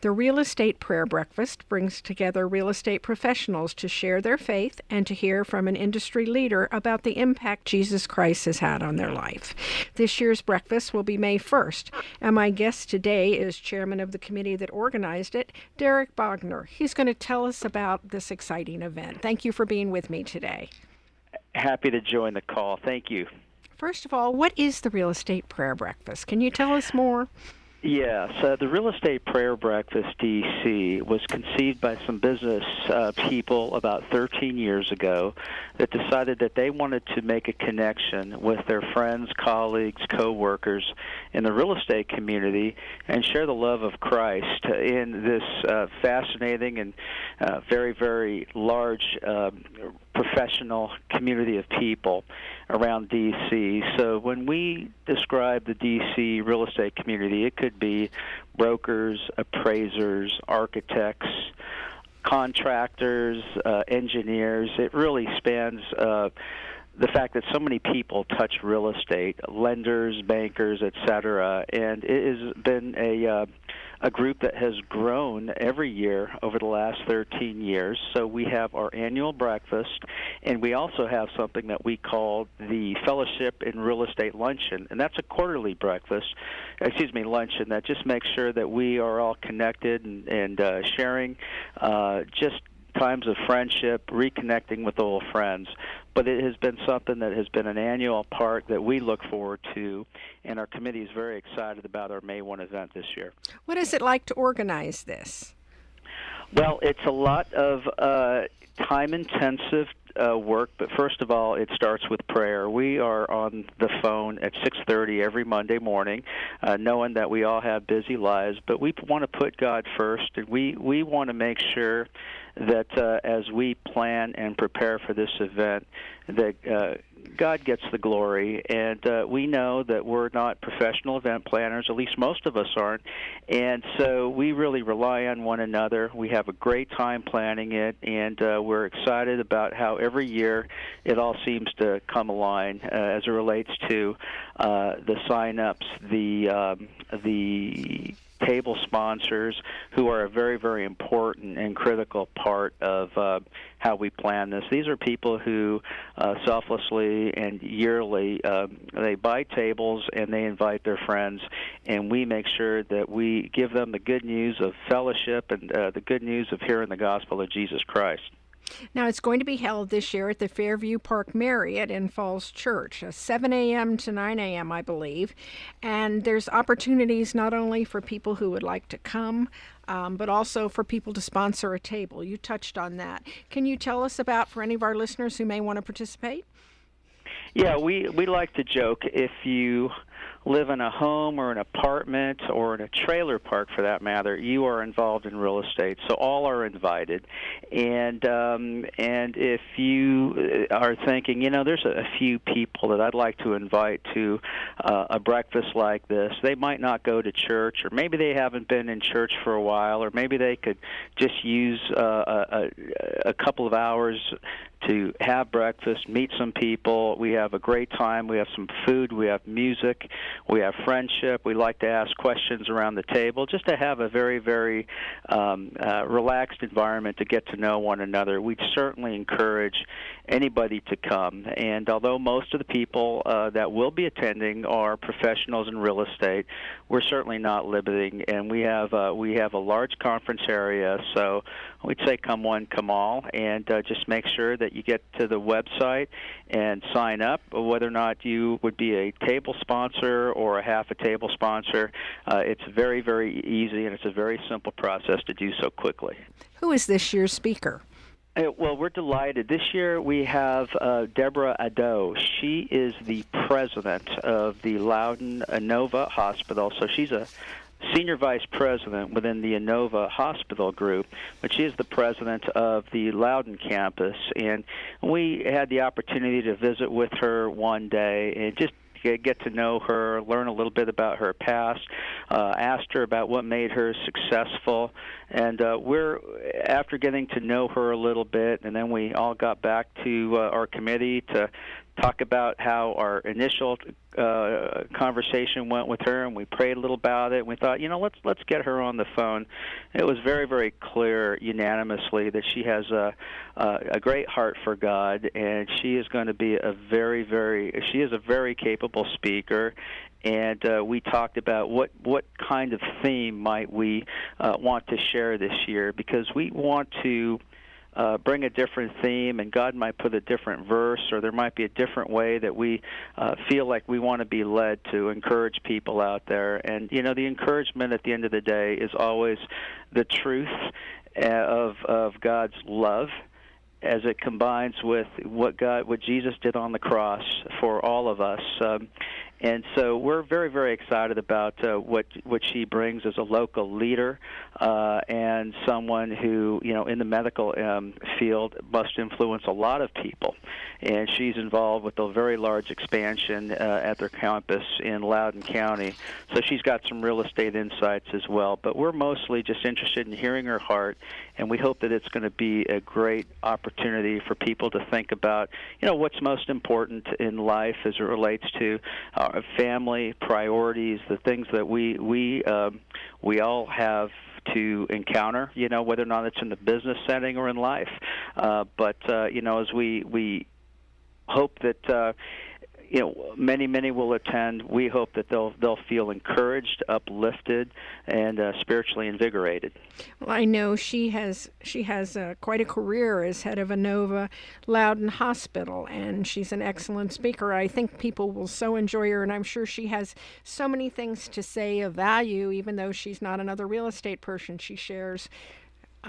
The Real Estate Prayer Breakfast brings together real estate professionals to share their faith and to hear from an industry leader about the impact Jesus Christ has had on their life. This year's breakfast will be May 1st, and my guest today is chairman of the committee that organized it, Derrick Boegner. He's going to tell us about this exciting event. Thank you for being with me today. Happy to join the call. Thank you. First of all, what is the Real Estate Prayer Breakfast? Can you tell us more? Yes, the Real Estate Prayer Breakfast DC was conceived by some business people about 13 years ago that decided that they wanted to make a connection with their friends, colleagues, co-workers in the real estate community and share the love of Christ in this fascinating and very, very large professional community of people around D.C. So when we describe the D.C. real estate community, it could be brokers, appraisers, architects, contractors, engineers. It really spans the fact that so many people touch real estate, lenders, bankers, etc., and it has been a group that has grown every year over the last 13 years. So we have our annual breakfast, and we also have something that we call the Fellowship in Real Estate Luncheon, and that's a quarterly luncheon that just makes sure that we are all connected and sharing just times of friendship, reconnecting with old friends. But it has been something that has been an annual part that we look forward to, and our committee is very excited about our May 1 event this year. What is it like to organize this? Well, it's a lot of time-intensive work, but first of all, it starts with prayer. We are on the phone at 6:30 every Monday morning, knowing that we all have busy lives, but we want to put God first, and we want to make sure that as we plan and prepare for this event, that God gets the glory, and we know that we're not professional event planners, at least most of us aren't, and so we really rely on one another. We have a great time planning it, and we're excited about how every year it all seems to come aligned as it relates to the sign-ups, the table sponsors, who are a very, very important and critical part of how we plan this. These are people who selflessly and yearly they buy tables and they invite their friends, and we make sure that we give them the good news of fellowship and the good news of hearing the gospel of Jesus Christ. Now, it's going to be held this year at the Fairview Park Marriott in Falls Church, 7 a.m. to 9 a.m., I believe. And there's opportunities not only for people who would like to come, but also for people to sponsor a table. You touched on that. Can you tell us about, for any of our listeners who may want to participate? Yeah, we like to joke, if you live in a home or an apartment or in a trailer park, for that matter, you are involved in real estate. So all are invited. And if you are thinking, there's a few people that I'd like to invite to a breakfast like this, they might not go to church, or maybe they haven't been in church for a while, or maybe they could just use a couple of hours to have breakfast, meet some people. We have a great time. We have some food. We have music. We have friendship. We like to ask questions around the table, just to have a very, very relaxed environment to get to know one another. We'd certainly encourage anybody to come. And although most of the people that will be attending are professionals in real estate, we're certainly not limiting. And we have a large conference area, so we'd say come one, come all, and just make sure that you get to the website and sign up. Whether or not you would be a table sponsor or a half a table sponsor, it's very, very easy, and it's a very simple process to do so quickly. Who is this year's speaker? Well, we're delighted. This year we have Deborah Addo. She is the president of the Loudoun Inova Hospital, so she's a senior vice president within the Inova Hospital Group, but she is the president of the Loudoun campus. And we had the opportunity to visit with her one day and just get to know her, learn a little bit about her past, asked her about what made her successful, and after getting to know her a little bit, and then we all got back to our committee to talk about how our initial conversation went with her, and we prayed a little about it. And we thought, let's get her on the phone. It was very, very clear unanimously that she has a great heart for God, and she is going to be a very capable speaker. And we talked about what kind of theme might we want to share this year, because we want to bring a different theme, and God might put a different verse, or there might be a different way that we feel like we want to be led to encourage people out there. And, the encouragement at the end of the day is always the truth of God's love, as it combines with what Jesus did on the cross for all of us. And so we're very, very excited about what she brings as a local leader and someone who, in the medical field must influence a lot of people. And she's involved with a very large expansion at their campus in Loudoun County. So she's got some real estate insights as well. But we're mostly just interested in hearing her heart, and we hope that it's going to be a great opportunity for people to think about, what's most important in life as it relates to family, priorities, the things that we all have to encounter, whether or not it's in the business setting or in life. But as we hope that many will attend, we hope that they'll feel encouraged, uplifted, and spiritually invigorated. Well, I know she has quite a career as head of Inova Loudoun Hospital, and she's an excellent speaker. I think people will so enjoy her, and I'm sure she has so many things to say of value, even though she's not another real estate person. She shares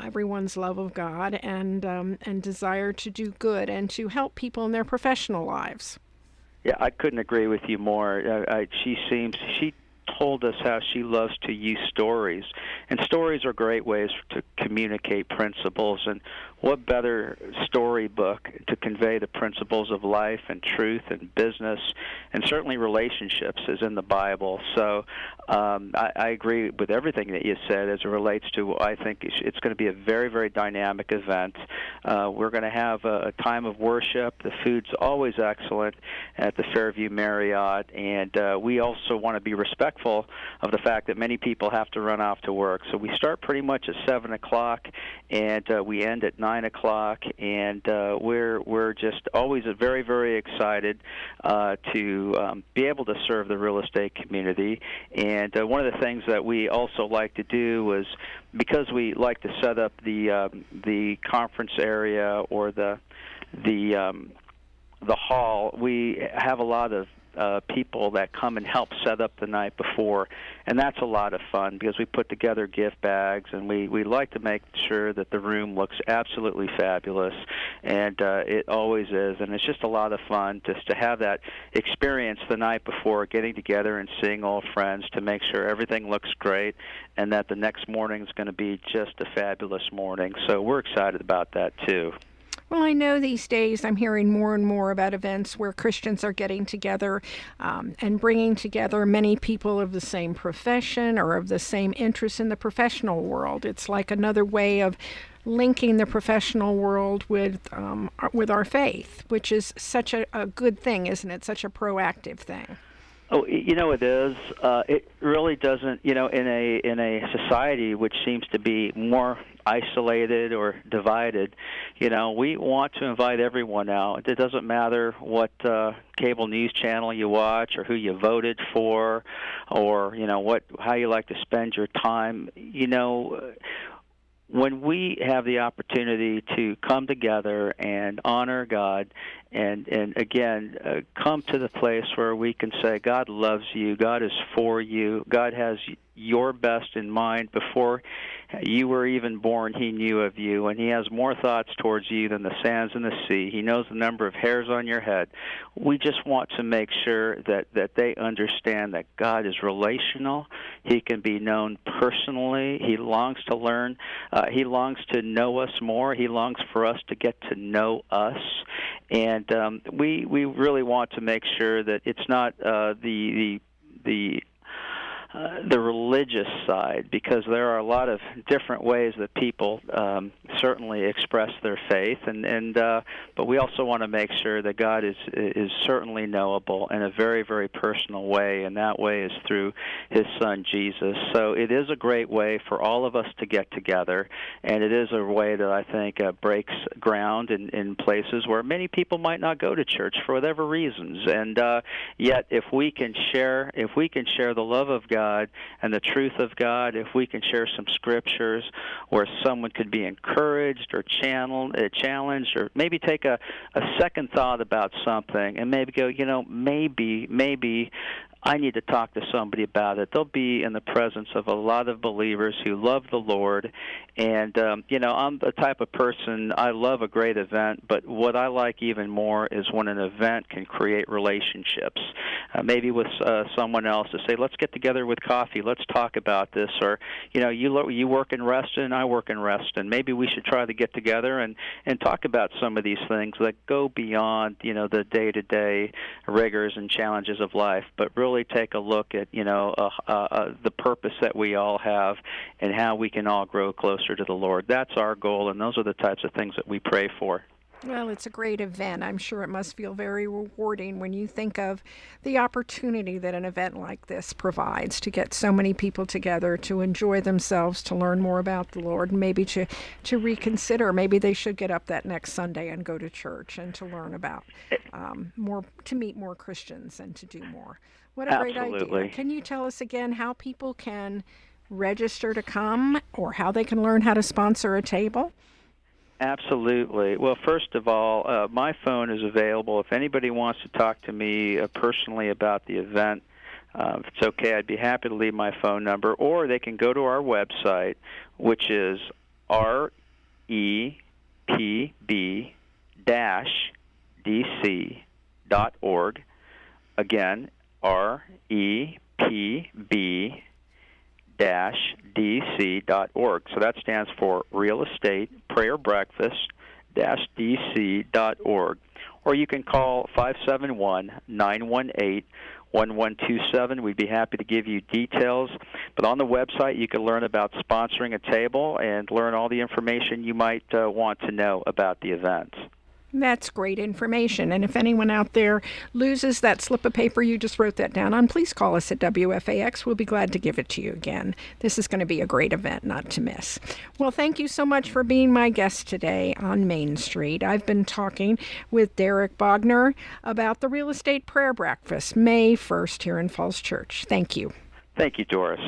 everyone's love of God and desire to do good and to help people in their professional lives. Yeah, I couldn't agree with you more. She told us how she loves to use stories, and stories are great ways to communicate principles. And what better storybook to convey the principles of life and truth and business and certainly relationships is in the Bible. So I agree with everything that you said as it relates to, I think it's going to be a very, very dynamic event. We're going to have a time of worship. The food's always excellent at the Fairview Marriott, and we also want to be respectful of the fact that many people have to run off to work. So we start pretty much at 7 o'clock, and we end at 9 o'clock, and we're just always very, very excited to be able to serve the real estate community. And one of the things that we also like to do is, because we like to set up the conference area or the hall, we have a lot of people that come and help set up the night before, and that's a lot of fun because we put together gift bags, and we like to make sure that the room looks absolutely fabulous, and it always is, and it's just a lot of fun just to have that experience the night before, getting together and seeing old friends to make sure everything looks great and that the next morning is going to be just a fabulous morning. So we're excited about that too. Well, I know these days I'm hearing more and more about events where Christians are getting together and bringing together many people of the same profession or of the same interest in the professional world. It's like another way of linking the professional world with our faith, which is such a good thing, isn't it? Such a proactive thing. Oh, it is. It really doesn't. In a society which seems to be more isolated or divided, we want to invite everyone out. It doesn't matter what cable news channel you watch or who you voted for, or how you like to spend your time. When we have the opportunity to come together and honor God and again, come to the place where we can say, God loves you, God is for you, God has your best in mind. Before you were even born, He knew of you, and He has more thoughts towards you than the sands in the sea. He knows the number of hairs on your head. We just want to make sure that they understand that God is relational. He can be known personally. He longs to learn. He longs to know us more. He longs for us to get to know us. And we really want to make sure that it's not the religious side, because there are a lot of different ways that people certainly express their faith, but we also want to make sure that God is certainly knowable in a very, very personal way, and that way is through His Son Jesus. So it is a great way for all of us to get together, and it is a way that I think breaks ground in places where many people might not go to church for whatever reasons, and yet if we can share the love of God and the truth of God, if we can share some scriptures where someone could be encouraged or challenged, or maybe take a second thought about something and maybe go, maybe I need to talk to somebody about it. They'll be in the presence of a lot of believers who love the Lord. And, I'm the type of person, I love a great event, but what I like even more is when an event can create relationships, maybe with someone else to say, let's get together with coffee, let's talk about this, or, you work in Reston, I work in Reston. Maybe we should try to get together and talk about some of these things that go beyond, the day-to-day rigors and challenges of life, but really take a look at, the purpose that we all have and how we can all grow closer to the Lord. That's our goal, and those are the types of things that we pray for. Well, it's a great event. I'm sure it must feel very rewarding when you think of the opportunity that an event like this provides to get so many people together to enjoy themselves, to learn more about the Lord, and maybe to reconsider. Maybe they should get up that next Sunday and go to church and to learn about more, to meet more Christians and to do more. What a great idea. Can you tell us again how people can register to come, or how they can learn how to sponsor a table? Absolutely. Well, first of all, my phone is available. If anybody wants to talk to me personally about the event, if it's okay, I'd be happy to leave my phone number, or they can go to our website, which is repb-dc.org. Again, repb-dc.org. So that stands for Real Estate Prayer Breakfast-dc.org. Or you can call 571-918-1127. We'd be happy to give you details. But on the website, you can learn about sponsoring a table and learn all the information you might want to know about the event. That's great information. And if anyone out there loses that slip of paper you just wrote that down on, please call us at WFAX. We'll be glad to give it to you again. This is going to be a great event not to miss. Well, thank you so much for being my guest today on Main Street. I've been talking with Derrick Boegner about the Real Estate Prayer Breakfast, May 1st here in Falls Church. Thank you. Thank you, Doris.